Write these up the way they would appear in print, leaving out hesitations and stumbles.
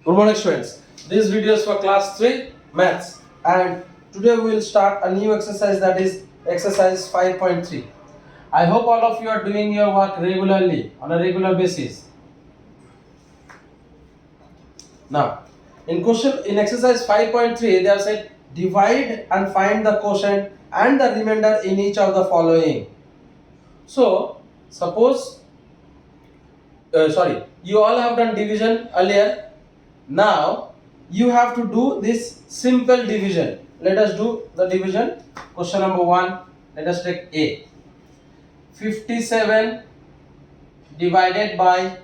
Good morning, students. This video is for class 3 maths, and today we will start a new exercise, that is exercise 5.3. I hope all of you are doing your work regularly on a regular basis. Now, in exercise 5.3, they have said divide and find the quotient and the remainder in each of the following. So, suppose you all have done division earlier. Now you have to do this simple division. Let us do the division. Question number 1. Let us take A. 57 divided by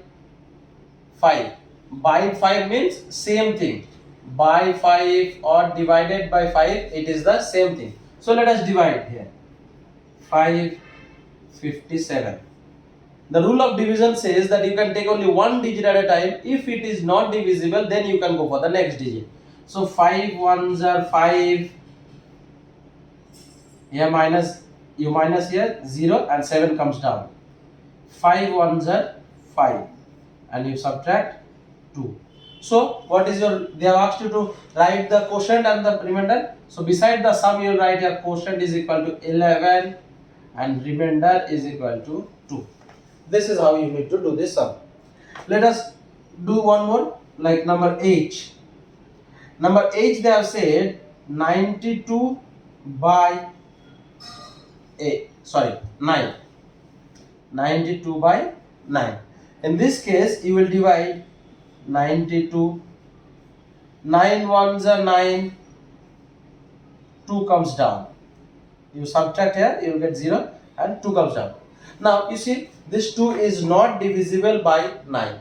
5. By 5 means same thing. By 5 or divided by 5, it is the same thing. So let us divide here. 557. The rule of division says that you can take only one digit at a time. If it is not divisible, then you can go for the next digit. So 5 ones are 5. Here you minus here 0 and 7 comes down. 5 ones are 5 and you subtract 2. So what is they have asked you to write the quotient and the remainder. So beside the sum you will write your quotient is equal to 11 and remainder is equal to 2. This is how you need to do this sum. Let us do one more, like number H. Number H, they have said 92 by 9. 92 by 9. In this case, you will divide 92. 9 ones are 9. 2 comes down. You subtract here, you will get 0 and 2 comes down. Now you see, this 2 is not divisible by 9.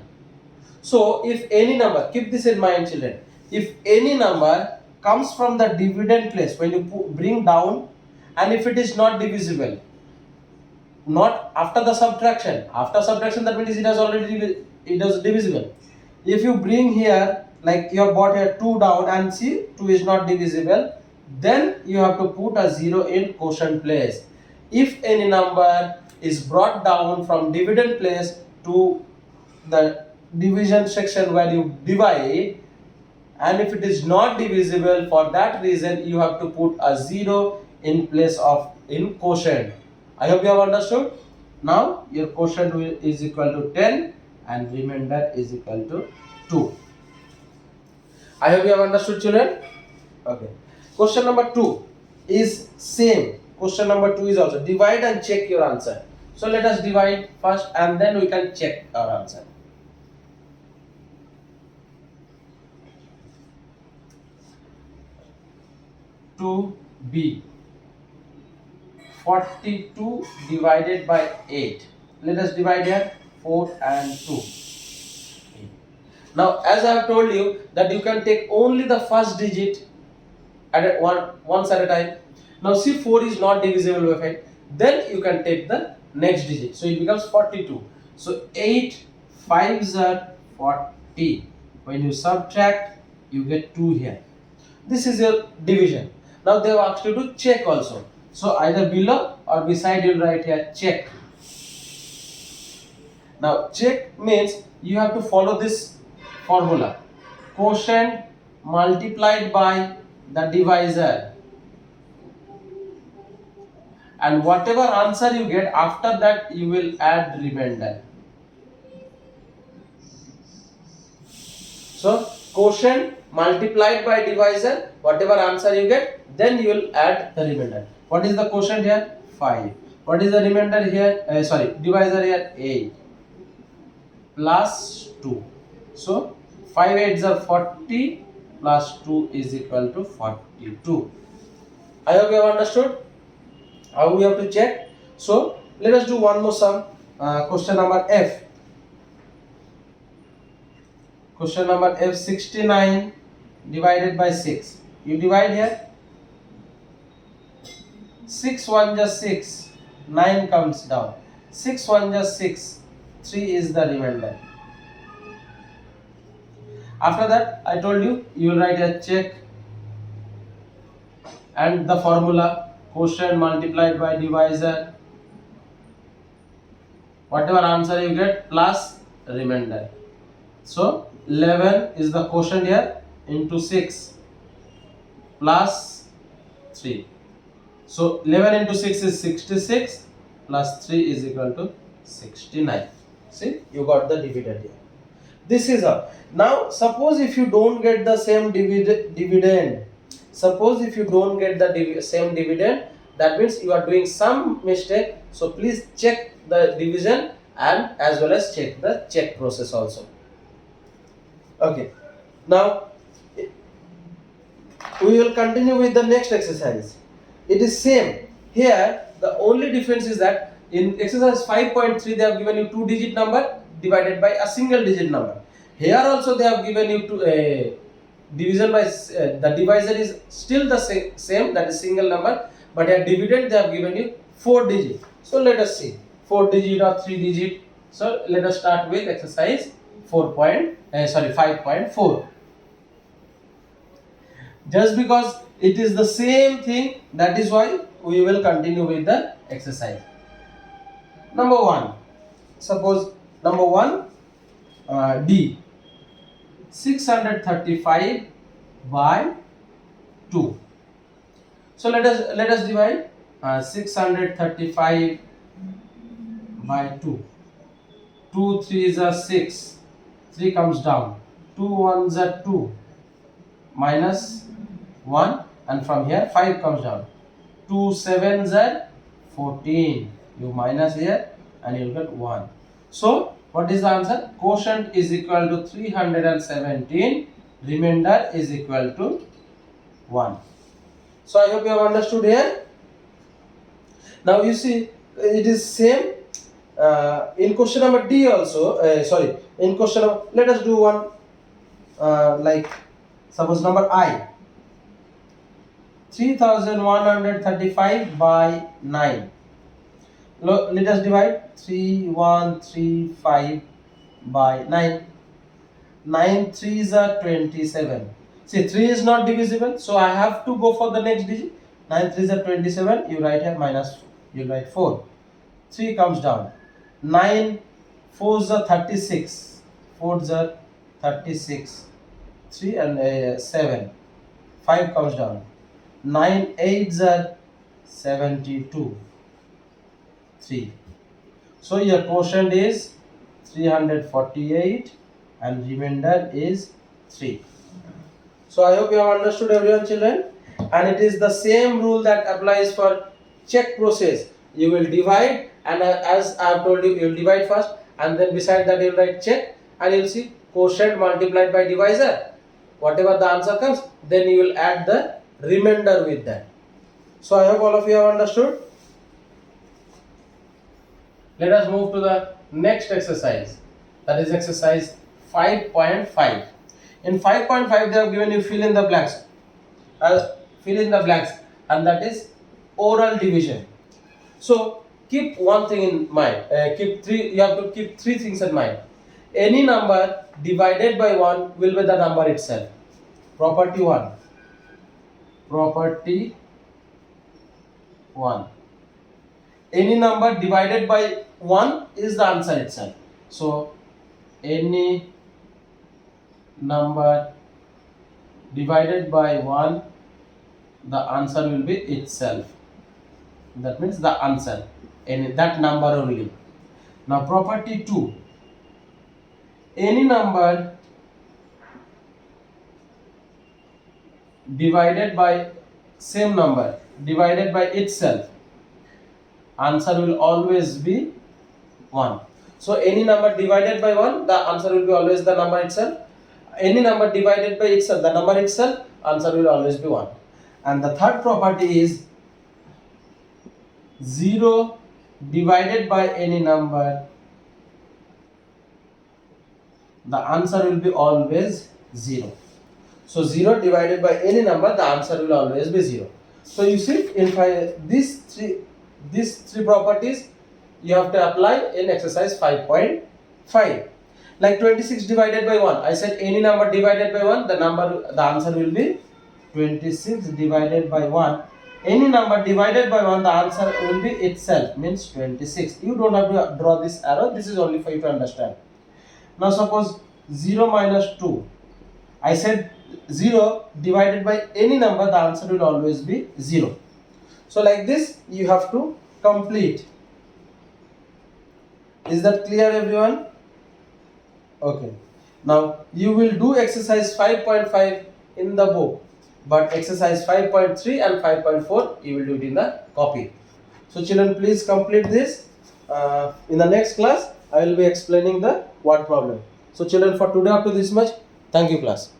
So if any number, keep this in mind children, if any number comes from the dividend place, when you bring down, and if it is not divisible, not after the subtraction, that means it has already it is divisible. If you bring here, like you have brought here 2 down and see 2 is not divisible, then you have to put a 0 in quotient place. If any number is brought down from dividend place to the division section where you divide, and if it is not divisible, for that reason you have to put a 0 in place of in quotient. I hope you have understood. Now your quotient is equal to 10 and remainder is equal to 2. I hope you have understood, children. Okay. Question number 2 is same. Question number 2 is also divide and check your answer. So let us divide first and then we can check our answer. To B. 42 divided by 8. Let us divide here 4 and 2. Now as I have told you that you can take only the first digit at once at a time. Now see, 4 is not divisible by 5. Then you can take the next digit. So it becomes 42. So 8 5s are 40. When you subtract, you get 2 here. This is your division. Now they have asked you to check also. So either below or beside you will write here check. Now check means you have to follow this formula. Quotient multiplied by the divisor, and whatever answer you get after that you will add remainder. So quotient multiplied by divisor, whatever answer you get, then you will add the remainder. What is the quotient here? 5. What is the remainder here? Divisor here 8 plus 2. So 5 8s are 40 plus 2 is equal to 42. I hope you have understood how we have to check. So let us do one more sum. Question number F. Question number F, 69 divided by 6. You divide here. 6 1 just 6. 9 comes down. 6 1 just 6. 3 is the remainder. After that, I told you, you will write a check and the formula quotient multiplied by divisor. Whatever answer you get plus remainder. So 11 is the quotient here, into 6 plus 3. So 11 into 6 is 66, plus 3 is equal to 69. See, you got the dividend here. This is a. Now suppose if you don't get the same dividend, suppose if you don't get the same dividend, that means you are doing some mistake. So please check the division and as well as check the check process also. Okay, now we will continue with the next exercise. It is same. Here the only difference is that in exercise 5.3 they have given you 2-digit number divided by a single digit number. Here also they have given you division by the divisor is still the same, that is single number, but here dividend they have given you 4-digit. So let us see 4-digit or 3-digit. So let us start with exercise 5.4. Just because it is the same thing, that is why we will continue with the exercise. Number 1, suppose number 1, D, 635 by 2. So let us divide 635 by 2. 2 3s are 6, 3 comes down, 2 1s are 2, minus 1, and from here 5 comes down, 2 7s are 14, you minus here and you will get 1. So what is the answer? Quotient is equal to 317, remainder is equal to 1. So I hope you have understood here. Now you see it is same in question number D also. In question number, let us do one like suppose number I, 3135 by 9. Let us divide 3135 by 9. 9 3s are 27. See, 3 is not divisible, so I have to go for the next digit. 9 3s are 27. You write here minus, you write 4. 3 comes down. 9 4s are 36. 4s are 36. 3 and 7. 5 comes down. 9 8s are 72. 3. So your quotient is 348 and remainder is 3. So I hope you have understood everyone, children, and it is the same rule that applies for check process. You will divide, and as I have told you, you will divide first and then beside that you will write check, and you will see quotient multiplied by divisor. Whatever the answer comes, then you will add the remainder with that. So I hope all of you have understood. Let us move to the next exercise, that is exercise 5.5. In 5.5 they have given you fill in the blanks, and that is oral division. So keep one thing in mind, you have to keep 3 things in mind. Any number divided by 1 will be the number itself. Property 1. Any number divided by 1 is the answer itself. So any number divided by 1, the answer will be itself. That means the answer, and that number only. Now property 2. Any number divided by same number divided by itself, answer will always be 1. So any number divided by 1, the answer will be always the number itself. Any number divided by itself, the number itself, answer will always be 1. And the third property is 0 divided by any number, the answer will be always 0. So 0 divided by any number, the answer will always be 0. So you see, in these three properties you have to apply in exercise 5.5. Like 26 divided by 1, I said any number divided by 1, the answer will be 26 divided by 1. Any number divided by 1, the answer will be itself, means 26. You don't have to draw this arrow, this is only for you to understand. Now suppose 0 minus 2. I said 0 divided by any number, the answer will always be 0. So like this you have to complete. Is that clear, everyone? Okay. Now you will do exercise 5.5 in the book, but exercise 5.3 and 5.4 you will do it in the copy. So children, please complete this. In the next class I will be explaining the word problem. So children, for today up to this much. Thank you, class.